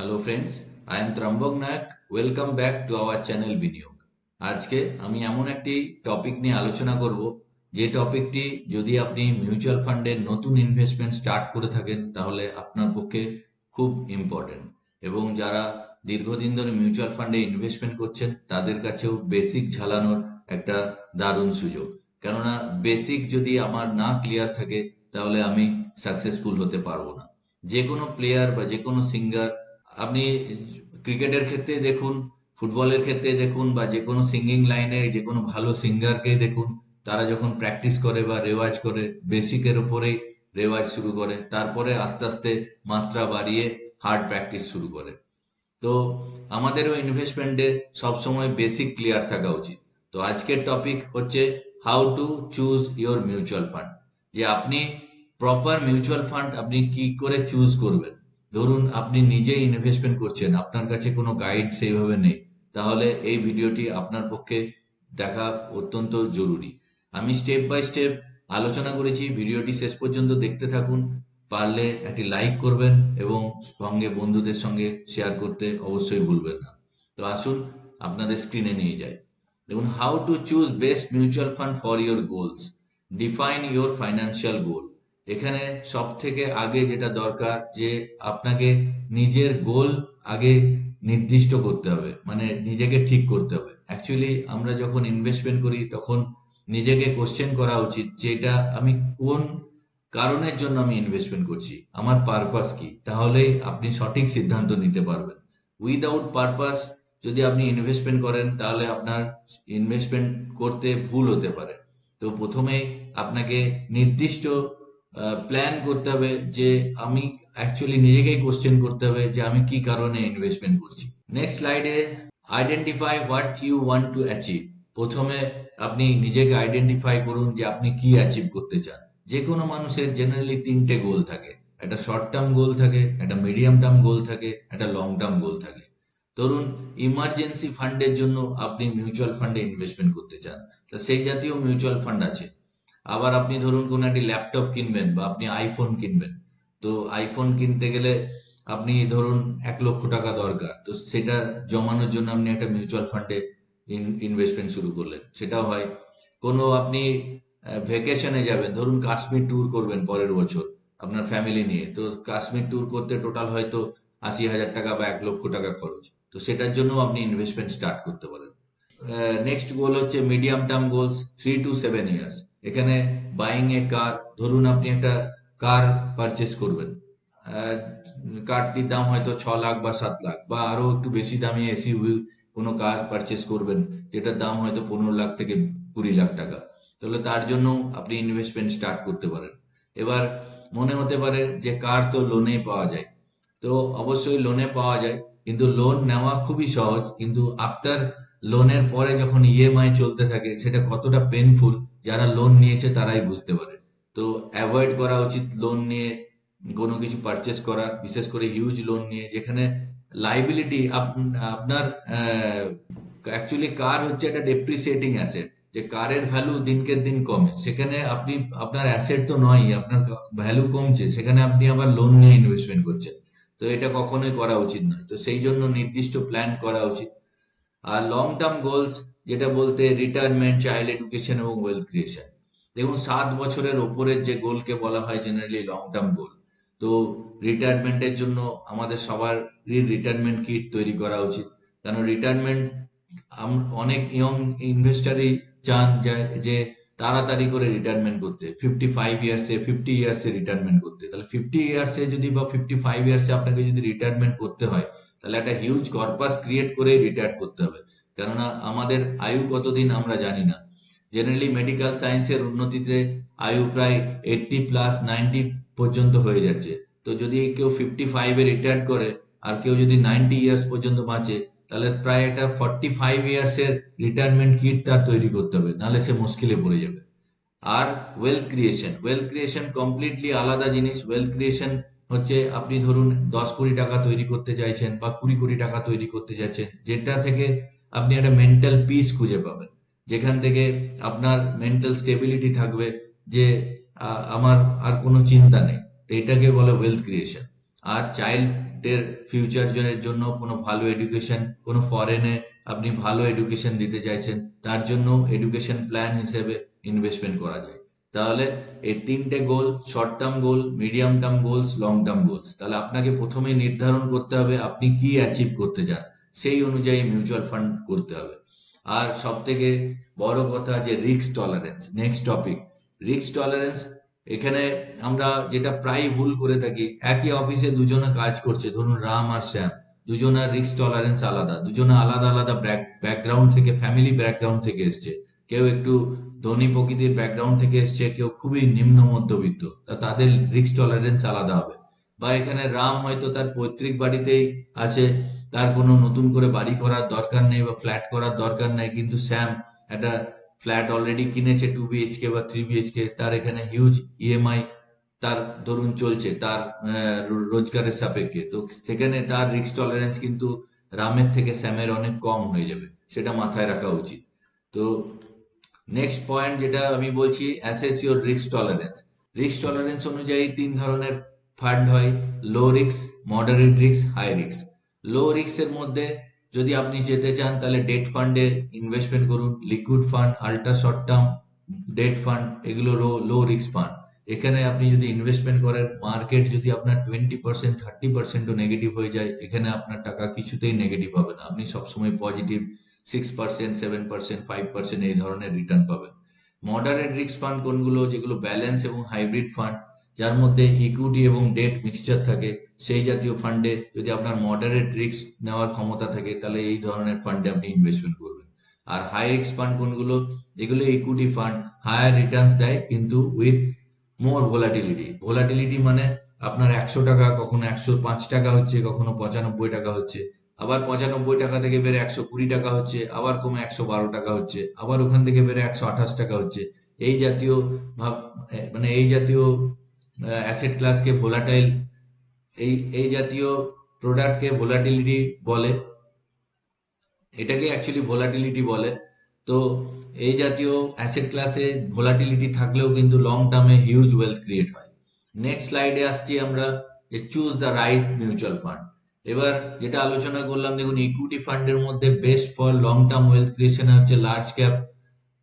Hello friends, I am Trambak Nayak. Welcome back to our channel Biniyog. আজকে আমি এমন একটি টপিক নিয়ে আলোচনা করব, যে টপিকটি যদি আপনি মিউচুয়াল ফান্ডের নতুন ইনভেস্টমেন্ট স্টার্ট করে থাকেন তাহলে আপনার পক্ষে খুব ইম্পর্টেন্ট, এবং যারা দীর্ঘদিন ধরে মিউচুয়াল ফান্ডে ইনভেস্টমেন্ট করছেন তাদের কাছেও বেসিক ঝালানোর একটা দারুণ সুযোগ। কেননা বেসিক যদি আমার না ক্লিয়ার থাকে তাহলে আমি সাকসেসফুল হতে পারবো না। যে কোনো প্লেয়ার বা যে কোনো সিঙ্গার, আপনি ক্রিকেটের ক্ষেত্রে দেখুন, ফুটবলের ক্ষেত্রে দেখুন, বা যে কোনো সিঙ্গিং লাইনে যে কোনো ভালো সিঙ্গারকে দেখুন, তারা যখন প্র্যাকটিস করে বা রেওয়াজ করে, বেসিকের উপরেই রেওয়াজ শুরু করে, তারপরে আস্তে আস্তে মাত্রা বাড়িয়ে হার্ড প্র্যাকটিস শুরু করে। তো আমাদেরও ইনভেস্টমেন্টে সবসময় বেসিক ক্লিয়ার থাকা উচিত। তো আজকের টপিক হচ্ছে how to choose your mutual fund. যে আপনি প্রপার মিউচুয়াল ফান্ড আপনি কি করে চুজ করবেন। ধরুন আপনি নিজেই ইনভেস্টমেন্ট করছেন, আপনার কাছে কোনো গাইড সেইভাবে নেই, তাহলে এই ভিডিওটি আপনার পক্ষে দেখা অত্যন্ত জরুরি। আমি স্টেপ বাই স্টেপ আলোচনা করেছি, ভিডিওটি শেষ পর্যন্ত দেখতে থাকুন। পারলে একটি লাইক করবেন এবং সঙ্গে বন্ধুদের সঙ্গে শেয়ার করতে অবশ্যই ভুলবেন না। তো আসুন আপনাদের স্ক্রিনে নিয়ে যাই। দেখুন, how to choose best mutual fund for your goals. Define your financial goal. এখানে সব থেকে আগে যেটা দরকার, যে আপনাকে নিজের গোল আগে নির্দিষ্ট করতে হবে, মানে নিজেকে ঠিক করতে হবে। অ্যাকচুয়ালি আমরা যখন ইনভেস্টমেন্ট করি তখন নিজেকে কোশ্চেন করা উচিত যে এটা আমি কোন কারণের জন্য আমি ইনভেস্টমেন্ট করছি, আমার পারপাস কি, তাহলেই আপনি সঠিক সিদ্ধান্ত নিতে পারবেন। উইদাউট পারপাস যদি আপনি ইনভেস্টমেন্ট করেন তাহলে আপনার ইনভেস্টমেন্ট করতে ভুল হতে পারে। তো প্রথমে আপনাকে নির্দিষ্ট প্ল্যান করতে হবে, যে আমি অ্যাকচুয়ালি নিজেকেই কোশ্চেন করতে হবে যে আমি কি কারণে ইনভেস্টমেন্ট করছি। নেক্সট স্লাইডে, identify what you want to achieve. প্রথমে আপনি নিজেকে আইডেন্টিফাই করুন যে আপনি কি অ্যাচিভ করতে চান। যে কোনো মানুষের জেনারেলি তিনটে গোল থাকে, একটা শর্ট টার্ম গোল থাকে, একটা মিডিয়াম টার্ম গোল থাকে, একটা লং টার্ম গোল থাকে। ধরুন ইমার্জেন্সি ফান্ডের জন্য আপনি মিউচুয়াল ফান্ডে ইনভেস্টমেন্ট করতে চান, তা সেই জাতীয় মিউচুয়াল ফান্ড আছে। আবার আপনি ধরুন কোনো একটি ল্যাপটপ কিনবেন বা আপনি আইফোন কিনবেন, তো আইফোন কিনতে গেলে আপনি ধরুন 1 লক্ষ টাকা দরকার, তো সেটা জমানোর জন্য আপনি একটা মিউচুয়াল ফান্ডে ইনভেস্টমেন্ট শুরু করলেন, সেটাও হয়। কোনো আপনি ভেকেশনে যাবেন, ধরুন কাশ্মীর ট্যুর করবেন পরের বছর আপনার ফ্যামিলি নিয়ে, তো কাশ্মীর ট্যুর করতে টোটাল হয়তো 80,000 টাকা বা 1 লক্ষ টাকা খরচ, তো সেটার জন্য আপনি ইনভেস্টমেন্ট স্টার্ট করতে পারেন। নেক্সট গোল হচ্ছে medium term goals, 3 to 7 years. এখানে বাইং এ কার, ধরুন আপনি একটা কার পারচেস করবেন, কারটির দাম হয়তো 6 লাখ বা 7 লাখ, বা আরো একটু বেশি দামি এসইউভি কোনো কার পারচেস করবেন যেটার দাম হয়তো 15 লাখ থেকে 20 লাখ টাকা, তাহলে তার জন্য আপনি ইনভেস্টমেন্ট স্টার্ট করতে পারেন। এবার মনে হতে পারে যে কার তো লোনে পাওয়া যায়, তো অবশ্যই লোনে পাওয়া যায়, কিন্তু লোন নেওয়া খুবই সহজ, কিন্তু আফটার লোনের পরে যখন ইএমআই চলতে থাকে সেটা কতটা পেনফুল, যারা লোন নিয়েছে তারাই বুঝতে পারে। তো অ্যাভয়েড করা উচিত লোন নিয়ে কোনো কিছু পারচেস করা, বিশেষ করে হিউজ লোন নিয়ে, যেখানে লাইবিলিটি আপনার অ্যাকচুয়ালি কার হচ্ছে একটা ডেপ্রিসিয়েটিং অ্যাসেট, যে কারের ভ্যালু দিনকে দিন কমে, সেখানে আপনি আপনার অ্যাসেট তো নয়, আপনার ভ্যালু কমছে, সেখানে আপনি আবার লোন নিয়ে ইনভেস্টমেন্ট করছেন, তো এটা কখনোই করা উচিত নয়। তো সেই জন্য নির্দিষ্ট প্ল্যান করা উচিত। আর লং টার্ম গোলস, যেটা বলতে রিটায়ারমেন্ট, চাইল্ড এডুকেশন এবং ওয়েলথ ক্রিয়েশন। দেখুন 7 বছরের ওপরের যে গোলকে বলা হয় জেনারেলি লং টার্ম গোল। তো রিটায়ারমেন্টের জন্য আমাদের সবারই রিটায়ারমেন্ট কিট তৈরি করা উচিত, কারণ রিটায়ারমেন্ট অনেক ইয়ং ইনভেস্টারই চান যে তাড়াতাড়ি করে রিটায়ারমেন্ট করতে, 55 ইয়ার্সে 50 ইয়ার্সে রিটায়ারমেন্ট করতে। তাহলে 50 ইয়ার্সে যদি বা 55 ইয়ার্সে আপনাকে যদি রিটায়ারমেন্ট করতে হয়, তাহলে একটা হিউজ কর্পাস ক্রিয়েট করে রিটায়ার করতে হবে, কেননা আমাদের আয়ু কতদিন আমরা জানি না। জেনারেলি মেডিকেল সায়েন্সের উন্নতিতে আয়ু প্রায় 80+90 পর্যন্ত হয়ে যাচ্ছে। তো যদি কেউ 55-এ রিটায়ার করে আর কেউ যদি 90 ইয়ার্স পর্যন্ত বাঁচে, তাহলে প্রায় একটা 45 ইয়ার্সের রিটায়ারমেন্ট কিট তার তৈরি করতে হবে, নাহলে সে মুশকিলে পড়ে যাবে। আর ওয়েলথ ক্রিয়েশন কমপ্লিটলি আলাদা জিনিস। ওয়েলথ ক্রিয়েশন হচ্ছে আপনি ধরুন 10 কোটি টাকা তৈরি করতে চাইছেন বা 20 কোটি টাকা তৈরি করতে চাইছেন, যেটা থেকে আপনি একটা মেন্টাল পিস খুঁজে পাবেন, যেখান থেকে আপনার মেন্টাল স্টেবিলিটি থাকবে, যে আমার আর কোনো চিন্তা নেই, তো এটাকে বলে ওয়েলথ ক্রিয়েশন। আর চাইল্ড কিডসদের ফিউচারের জন্য কোনো ভালো এডুকেশন, কোনো ফরেনে আপনি ভালো এডুকেশন দিতে চাইছেন, তার জন্য এডুকেশন প্ল্যান হিসেবে ইনভেস্টমেন্ট করা যায়। তাহলে এই তিনটে goal, short term goal, medium term goals, long term goals, তাহলে আপনাকে প্রথমে নির্ধারণ করতে হবে আপনি কি অ্যাচিভ করতে চান, সেই অনুযায়ী মিউচুয়াল ফান্ড করতে হবে। আর সব থেকে বড় কথা যে risk tolerance, next topic, risk tolerance. এখানে আমরা যেটা প্রায় ভুল করে থাকি, একই অফিসে দুজনে কাজ করছে, ধরুন রাম আর শ্যাম, দুজনের রিস্ক টলারেন্স আলাদা, দুজনে আলাদা আলাদা ব্যাকগ্রাউন্ড থেকে, ফ্যামিলি ব্যাকগ্রাউন্ড থেকে এসছে। কেউ একটু ধনী প্রকৃতির ব্যাকগ্রাউন্ড থেকে এসছে, কেউ খুবই নিম্ন মধ্যবিত্ত, তাদের রিস্ক টলারেন্স আলাদা হবে। বা এখানে রাম হয়তো তার পৈতৃক বাড়িতেই আছে, তার কোনো নতুন করে বাড়ি করার দরকার নেই বা ফ্ল্যাট করার দরকার নেই, কিন্তু শ্যাম একটা ফ্ল্যাট অলরেডি কিনেছে 2 BHK বা 3 BHK, তার এখানে হিউজ ইএমআই তার ধরুন চলছে তার রোজগারের সাপেক্ষে, তো সেখানে তার রিস্ক টলারেন্স কিন্তু রামের থেকে শ্যামের অনেক কম হয়ে যাবে, সেটা মাথায় রাখা উচিত। তো নেক্সট পয়েন্ট যেটা আমি বলছি, assess your risk tolerance. Risk tolerance অনুযায়ী 3 ধরনের ফান্ড হয়, low risk, moderate risk, high risk. Low রিস্কের মধ্যে যদি আপনি যেতে চান তাহলে ডেট ফান্ডে ইনভেস্টমেন্ট করুন, liquid fund, ultra short term date fund, এগুলো লো রিস্ক ফান্ড। এখানে আপনি যদি ইনভেস্টমেন্ট করেন, মার্কেট যদি আপনার 20%, 30%ও নেগেটিভ হয়ে যায়, এখানে আপনার টাকা কিছুতেই নেগেটিভ হবে না, আপনি সবসময় পজিটিভ 6%, 7%, 5% এই ধরনের রিটার্ন পাবেন। মডারেট রিস্ক ফান্ড কোনগুলো, যেগুলো ব্যালেন্স এবং হাইব্রিড ফান্ড, যার মধ্যে ইকুইটি এবং ডেট মিক্সচার থাকে, সেই জাতীয় ফান্ডে যদি আপনার মডারেট রিস্ক নেওয়ার ক্ষমতা থাকে, তাহলে এই ধরনের ফান্ডে আপনি ইনভেস্টমেন্ট করবেন। আর হাই রিস্ক ফান্ড কোনগুলো, যেগুলো ইকুইটি ফান্ড, হায়ার রিটার্নস দেয় কিন্তু উইথ মোর ভোলাটিলিটি মানে আপনার 100 টাকা কখনো 105 টাকা হচ্ছে, কখনো 95 টাকা হচ্ছে, আবার 95 টাকা থেকে বেড়ে 120 টাকা হচ্ছে, আবার কমে 112 টাকা হচ্ছে, আবার ওখান থেকে বেড়ে 128 টাকা হচ্ছে। এই জাতীয় ভাব, মানে এই জাতীয় অ্যাসেট ক্লাসকে ভোলাটাইল, এই জাতীয় প্রোডাক্টকে ভোলাটিলিটি বলে, এটাকে অ্যাকচুয়ালি ভোলাটিলিটি বলে। তো এই জাতীয় অ্যাসেট ক্লাসে ভোলাটিলিটি থাকলেও কিন্তু লং টার্মে হিউজ ওয়েলথ ক্রিয়েট হয়। নেক্সট স্লাইডে আসছি আমরা, যে choose the right mutual fund. এবার যেটা আলোচনা করলাম, দেখুন ইকুইটি ফান্ডের মধ্যে best for long term wealth creation হচ্ছে large cap,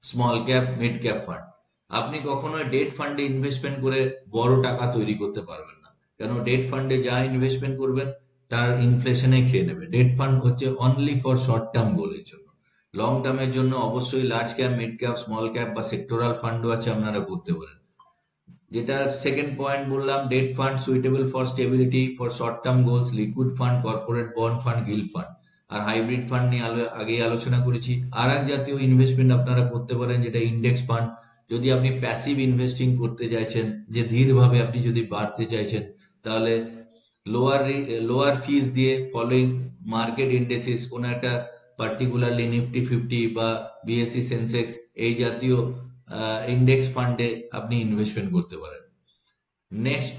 small cap, mid cap fund. আপনি কখনোই ডেট ফান্ডে ইনভেস্টমেন্ট করে বড় টাকা তৈরি করতে পারবেন না, কেন ডেট ফান্ডে যা ইনভেস্টমেন্ট করবেন তার ইনফ্লেশনে খেয়ে নেবে। ডেট ফান্ড হচ্ছে অনলি ফর শর্ট টার্ম গোলের জন্য। লং টার্মের জন্য অবশ্যই large cap, mid cap, small cap বা সেক্টরাল ফান্ডও আছে, আপনারা করতে পারেন। যেটা সেকেন্ড পয়েন্ট বললাম, debt fund suitable for stability, for short term goals, liquid fund, corporate bond fund, gilt fund. আর হাইব্রিড ফান্ড নিয়ে আগেই আলোচনা করেছি। আর এক জাতীয় ইনভেস্টমেন্ট আপনারা করতে পারেন, যেটা ইন্ডেক্স ফান্ড। যদি আপনি প্যাসিভ ইনভেস্টিং করতে চাইছেন, যে ধীরভাবে আপনি যদি বাড়তে চাইছেন, তাহলে লোয়ার লোয়ার ফিস দিয়ে ফলোইং মার্কেট ইন্ডেসিস, কোনো একটা পার্টিকুলারলি নিফটি 50 বা বিএসসি সেন্সেক্স, এই জাতীয় ইন্ডেক্স ফান্ডে আপনি ইনভেস্টমেন্ট করতে পারেন। নেক্সট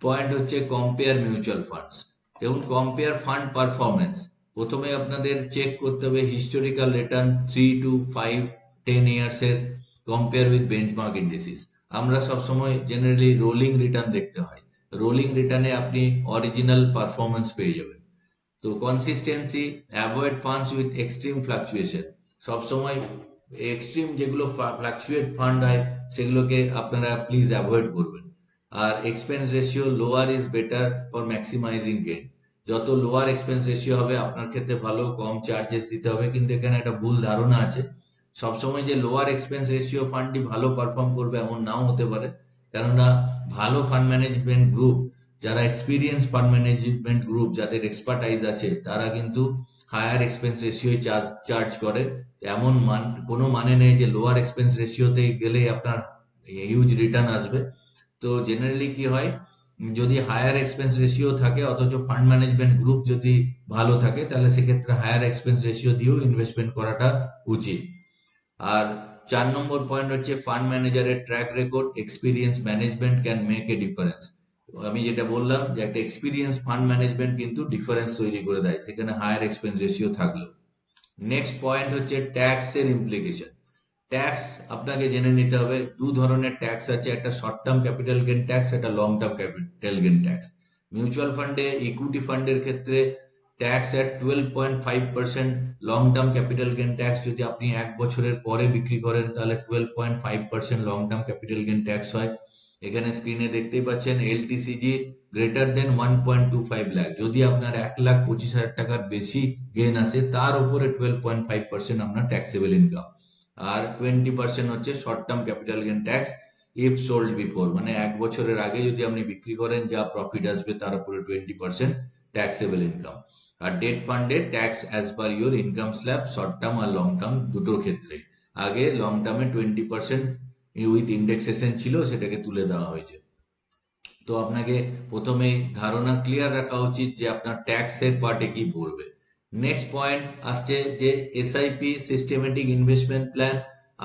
পয়েন্ট হচ্ছে কম্পেয়ার মিউচুয়াল ফান্ডস। দেখুন, কম্পেয়ার ফান্ড পারফরমেন্স, প্রথমে আপনাদের চেক করতে হবে হিস্টোরিক্যাল রিটার্ন 3 to 5, 10 ইয়ার্স এর, কম্পেয়ার উইথ বেঞ্চমার্ক ইন্ডিসিস। আমরা সবসময় জেনারেলি রোলিং রিটার্ন দেখতে হয়, রোলিং রিটার্নে আপনি অরিজিনাল পারফরমেন্স পেয়ে যাবেন। তো consistency, avoid funds with extreme fluctuation, সবসময় এক্সট্রিম যেগুলো ফ্লাকচুয়েট ফান্ড হয় সেগুলোকে আপনারা প্লিজ অ্যাভয়েড করবেন। আর expense ratio, lower is better for maximising gain. যত লোয়ার এক্সপেন্স রেশিও হবে আপনার ক্ষেত্রে ভালো, কম চার্জেস দিতে হবে, কিন্তু এখানে একটা ভুল ধারণা আছে, সবসময় যে লোয়ার এক্সপেন্স রেশিও ফান্ডটি ভালো পারফর্ম করবে এমন নাও হতে পারে। কেননা ভালো ফান্ড ম্যানেজমেন্ট গ্রুপ, যারা এক্সপিরিয়েন্স ফান্ড ম্যানেজমেন্ট গ্রুপ, যাদের এক্সপার্টাইজ আছে, তারা কিন্তু হায়ার এক্সপেন্স রেশিও চার্জ করে। এমন কোনো মানে নেই যে লোয়ার এক্সপেন্স রেশিওতে গেলেই আপনার হিউজ রিটার্ন আসবে। তো জেনারেলি কি হয়, যদি হায়ার এক্সপেন্স রেশিও থাকে অথচ ফান্ড ম্যানেজমেন্ট গ্রুপ যদি ভালো থাকে, তাহলে সেক্ষেত্রে হায়ার এক্সপেন্স রেশিও দিয়েও ইনভেস্টমেন্ট করাটা উচিত। আর 4 নম্বর পয়েন্ট হচ্ছে ফান্ড ম্যানেজারের track record, experience management can make a difference. আমি যেটা বললাম যে একটা এক্সপিরিয়েন্স ফান্ড ম্যানেজমেন্ট কিন্তু ডিফারেন্স তৈরি করে দেয়, সেখানে হায়ার এক্সপেন্স রেশিও থাকলেও। নেক্সট পয়েন্ট হচ্ছে ট্যাক্স এর ইমপ্লিকেশন। ট্যাক্স আপনাকে জেনে নিতে হবে, 2 ধরনের ট্যাক্স আছে, একটা short term capital gain tax, একটা long term capital gain tax. Mutual ফান্ডে, ইকুইটি ফান্ডের ক্ষেত্রে ট্যাক্স এট 12.5%, long term capital gain tax যদি আপনি 1 বছরের পরে বিক্রি করেন তাহলে 12.5% long term capital gain tax হয়। এখানে স্ক্রিনে দেখতেই পাচ্ছেন এলটিসিজি গ্রেটার দেন 1.25 লাখ, যদি আপনার 1,25,000 টাকার বেশি গেন আসে তার উপরে 12.5% আপনার ট্যাক্সেবল ইনকাম। আর 20% হচ্ছে short term capital gain tax if sold before, মানে 1 বছরের আগে যদি আপনি বিক্রি করেন যা প্রফিট আসবে তার উপরে 20% ট্যাক্সেবল ইনকাম। আর ডেট ফান্ডে tax as per your income slab, short term আর লং টার্ম দুটোর ক্ষেত্রে। আগে লং টার্মে 20% উইথ ইন্ডেক্সেশন ছিল, সেটাকে তুলে দেওয়া হয়েছে। তো আপনাকে প্রথমেই ধারণা ক্লিয়ার রাখা উচিত যে আপনার ট্যাক্সের পার্টে কি পড়বে। নেক্সট পয়েন্ট আসছে যে এসআইপি, সিস্টেমেটিক ইনভেস্টমেন্ট প্ল্যান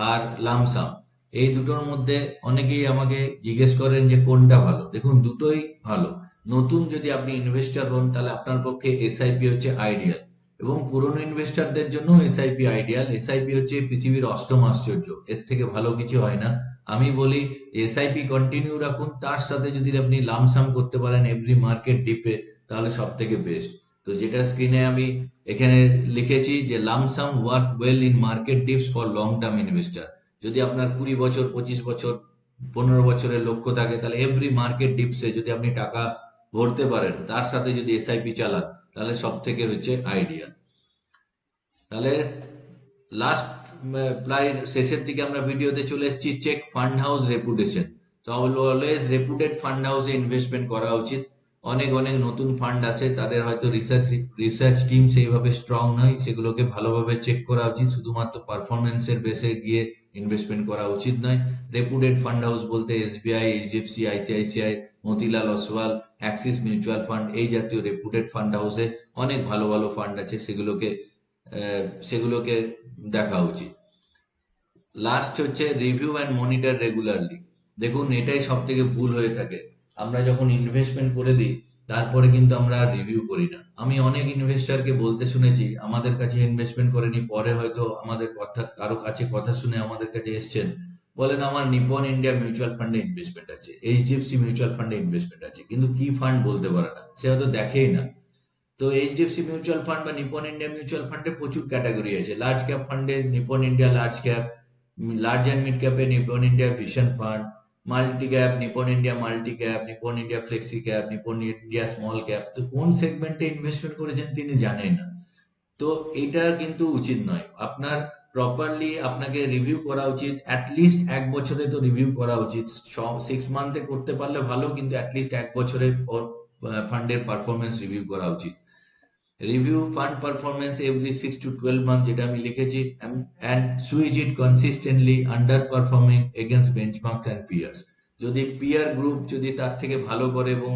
আর লামসাম, এই দুটোর মধ্যে অনেকেই আমাকে জিজ্ঞেস করেন যে কোনটা ভালো। দেখুন, দুটোই ভালো। নতুন যদি আপনি ইনভেস্টর হন তাহলে আপনার পক্ষে এসআইপি হচ্ছে আইডিয়াল, এবং পুরনো ইনভেস্টরদের জন্য এসআইপি আইডিয়াল। এসআইপি হচ্ছে পৃথিবীর অষ্টম আশ্চর্য, এর থেকে ভালো কিছু হয় না। আমি বলি এসআইপি কন্টিনিউ রাখুন, তার সাথে যদি আপনি লামসাম করতে পারেন এভরি মার্কেট ডিপে তাহলে সব থেকে বেস্ট। তো যেটা স্ক্রিনে আমি এখানে লিখেছি যে lump sum work well in market dips for long term investor. যদি আপনার 20 বছর, 25 বছর, 15 বছরের লক্ষ্য থাকে তাহলে এভরি মার্কেট ডিপসে যদি আপনি টাকা ভরতে পারেন, তার সাথে যদি এসআইপি চালান তাহলে সব থেকে হচ্ছে আইডিয়া। তাহলে লাস্ট প্রায় শেষের দিকে আমরা ভিডিওতে চলে এসেছি। Check fund house reputation. তো অলওয়েজ রেপুটেড ফান্ড হাউসে ইনভেস্টমেন্ট করা উচিত। অনেক অনেক নতুন ফান্ড আছে, তাদের হয়তো রিসার্চ টিম সেইভাবে স্ট্রং নয়, সেগুলোকে ভালোভাবে চেক করা উচিত। শুধুমাত্র পারফরমেন্সের বেসে গিয়ে ইনভেস্টমেন্ট করা উচিত নয়। রেপুটেড ফান্ড হাউস বলতে SBI, HDFC, ICICI, Motilal Oswal, Axis mutual fund, এই জাতীয় রেপুটেড ফান্ড হাউসে অনেক ভালো ভালো ফান্ড আছে, সেগুলোকে দেখা উচিত। লাস্ট হচ্ছে রিভিউ অ্যান্ড মনিটর রেগুলারলি। দেখুন, এটাই সব থেকে ভুল হয়ে থাকে। আমরা যখন ইনভেস্টমেন্ট করে দিই তারপরে কিন্তু আমরা রিভিউ করি না। আমি অনেক ইনভেস্টরকে বলতে শুনেছি, আমাদের কাছে ইনভেস্টমেন্ট করেনি, পরে হয়তো আমাদের কথা, কারো কাছে কথা শুনে আমাদের কাছে এসছেন, বলেন আমার নিপন ইন্ডিয়া মিউচুয়াল ফান্ডে ইনভেস্টমেন্ট আছে, এইচডিএফসি মিউচুয়াল ফান্ডে ইনভেস্টমেন্ট আছে, কিন্তু কি ফান্ড বলতে পারে না, সে হয়তো দেখেই না। তো এইচডিএফসি মিউচুয়াল ফান্ড বা নিপন ইন্ডিয়া মিউচুয়াল ফান্ডে প্রচুর ক্যাটাগরি আছে। লার্জ ক্যাপ ফান্ডে Nippon India large cap, large and mid ক্যাপে Nippon India vision fund, multi cap Nippon India multi cap, Nippon India flexi cap, Nippon India small cap. তো কোন সেগমেন্টে investment করেছেন তিনি জানেন না। তো এটা কিন্তু উচিত নয়। আপনার প্রপারলি আপনাকে রিভিউ করা উচিত, অ্যাটলিস্ট 1 বছরে তো রিভিউ করা উচিত। 6 মান্থে করতে পারলে ভালো, কিন্তু অ্যাটলিস্ট 1 বছরের ফান্ডের পারফরমেন্স রিভিউ করা উচিত। Review fund performance every 6 to 12 month, যেটা আমি লিখেছি, and switch it consistently underperforming against benchmarks and peers. যদি পিয়ার গ্রুপ যদি তার থেকে ভালো করে এবং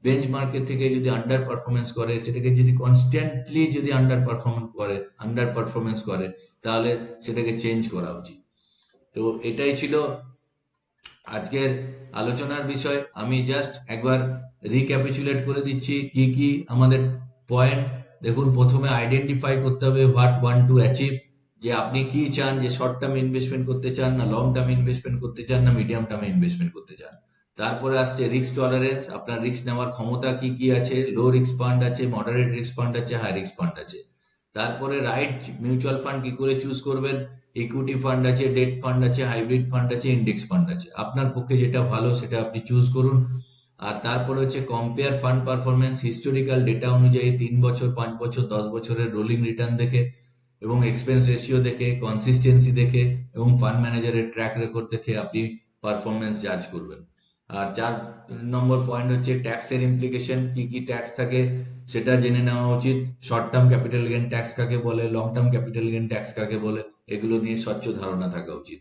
বেঞ্চমার্কের থেকে যদি আন্ডার পারফরমেন্স করে, সেটাকে যদি কনস্ট্যান্টলি যদি আন্ডার পারফরমেন্স করে তাহলে সেটাকে চেঞ্জ করা উচিত। তো এটাই ছিল আজকের আলোচনার বিষয়। আমি জাস্ট একবার রিক্যাপিচুলেট করে দিচ্ছি কি কি আমাদের পয়েন্ট। দেখুন, প্রথমে আইডেন্টিফাই করতে হবে হোয়াট ওয়ান্ট টু অ্যাচিভ, যে আপনি কি চান, যে শর্ট টার্ম ইনভেস্টমেন্ট করতে চান, না লং টার্ম ইনভেস্টমেন্ট করতে চান, না মিডিয়াম টার্মে ইনভেস্টমেন্ট করতে চান। তারপরে আসছে রিস্ক টলারেন্স, আপনার রিস্ক নেওয়ার ক্ষমতা কি কি আছে। লো রিস্ক ফান্ড আছে, মডারেট রিস্ক ফান্ড আছে, হাই রিস্ক ফান্ড আছে। তারপরে রাইট মিউচুয়াল ফান্ড কি করে চুজ করবেন। ইকুইটি ফান্ড আছে, ডেট ফান্ড আছে, হাইব্রিড ফান্ড আছে, ইন্ডেক্স ফান্ড আছে। আপনার পক্ষে যেটা ভালো সেটা আপনি চুজ করুন। আর তারপরে হচ্ছে compare fund performance historical data অনুযায়ী, 3 বছর, 5 বছর, 10 বছরের রোলিং রিটার্ন দেখে, এবং এক্সপেন্স রেশিও দেখে, কনসিস্টেন্সি দেখে, এবং ফান্ড ম্যানেজারের ট্র্যাক রেকর্ড দেখে আপনি পারফরমেন্স জাজ করবেন। আর 4 নম্বর পয়েন্ট হচ্ছে ট্যাক্সের ইমপ্লিকেশন, কি কি ট্যাক্স থাকে সেটা জেনে নেওয়া উচিত। Short term capital gain tax কাকে বলে, long term capital gain tax কাকে বলে, এগুলো নিয়ে স্বচ্ছ ধারণা থাকা উচিত।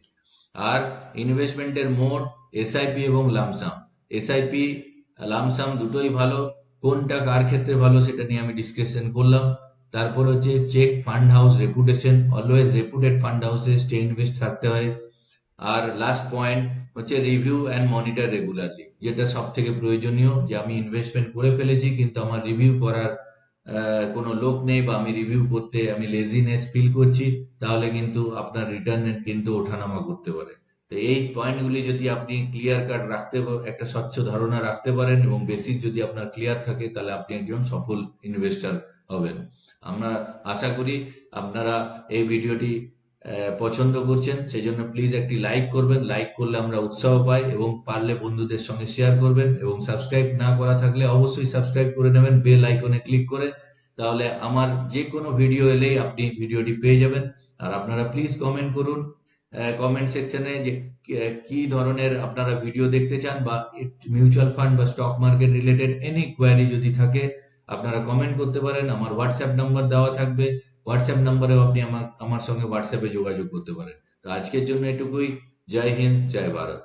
আর ইনভেস্টমেন্টের মোড, এসআইপি এবং লামসাম। এসআইপি, লামসাম দুটোই ভালো, কোনটা কার ক্ষেত্রে ভালো সেটা নিয়ে আমি ডিসকাশন করলাম। তারপর হচ্ছে check fund house reputation, always reputed fund হাউসে স্টে ইনভেস্ট থাকতে হয়। আর লাস্ট পয়েন্ট হচ্ছে রিভিউ অ্যান্ড মনিটর রেগুলারলি, যেটা সব থেকে প্রয়োজনীয়, যে আমি ইনভেস্টমেন্ট করে ফেলেছি কিন্তু আমার রিভিউ করার কোনো লোক নেই, বা আমি রিভিউ করতে আমি লেজিনেস ফিল করছি, তাহলে কিন্তু আপনার রিটার্ন কিন্তু ওঠানামা করতে পারে। তো তো এই পয়েন্টগুলি যদি আপনি ক্লিয়ার কাট একটা স্বচ্ছ ধারণা রাখতে পারেন এবং বেসিক যদি আপনার ক্লিয়ার থাকে, তাহলে আপনি একজন সফল ইনভেস্টর হবেন। আমরা আশা করি আপনারা এই ভিডিওটি পছন্দ করছেন, সেই জন্য প্লিজ একটি লাইক করবেন। লাইক করলে আমরা উৎসাহ পাই, এবং পারলে বন্ধুদের সঙ্গে শেয়ার করবেন, এবং সাবস্ক্রাইব না করা থাকলে অবশ্যই সাবস্ক্রাইব করে নেবেন বেল আইকনে ক্লিক করে। তাহলে আমার যে কোনো ভিডিও এলেই আপনি ভিডিওটি পেয়ে যাবেন। আর আপনারা প্লিজ কমেন্ট করুন কমেন্ট সেকশনে যে কি ধরনের আপনারা ভিডিও দেখতে চান, বা মিউচুয়াল ফান্ড বা stock market related any query যদি থাকে আপনারা কমেন্ট করতে পারেন। আমার হোয়াটসঅ্যাপ নাম্বার দেওয়া থাকবে, হোয়াটসঅ্যাপ নাম্বারেও আপনি আমার সঙ্গে হোয়াটসঅ্যাপে যোগাযোগ করতে পারেন। তো আজকের জন্য এটুকুই। জয় হিন্দ, জয় ভারত।